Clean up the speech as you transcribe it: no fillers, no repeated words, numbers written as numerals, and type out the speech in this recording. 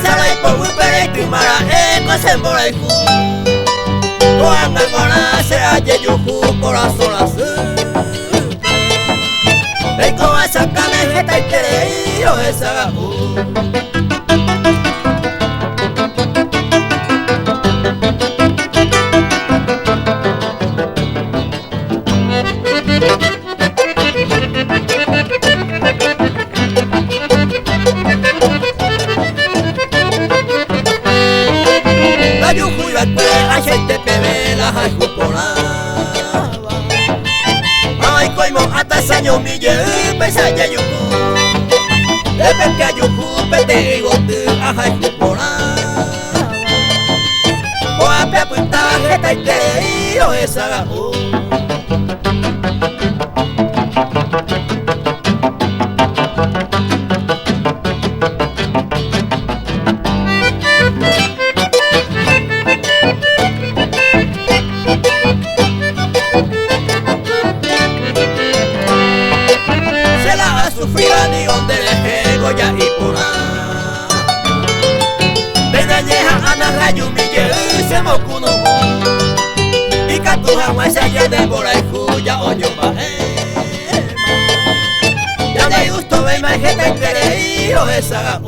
Salai po upere kimara eko semborai ku Koanga kora se aye yuku corazón azul Eko asakane heta itere iyo esaga Aceite bebé la jajupolaba Ay koimo atasaño mi yepe sa yayuku Epe que ayuku pete igote a jajupolaba Oape apunta jeta itere iyo esaga Sufrida ni donde le goya y pura Benañeja ana rayu mi se mokuno Y catuja guasa ya de bora y cuya oño Ya de gusto ve majeta y tere y o esa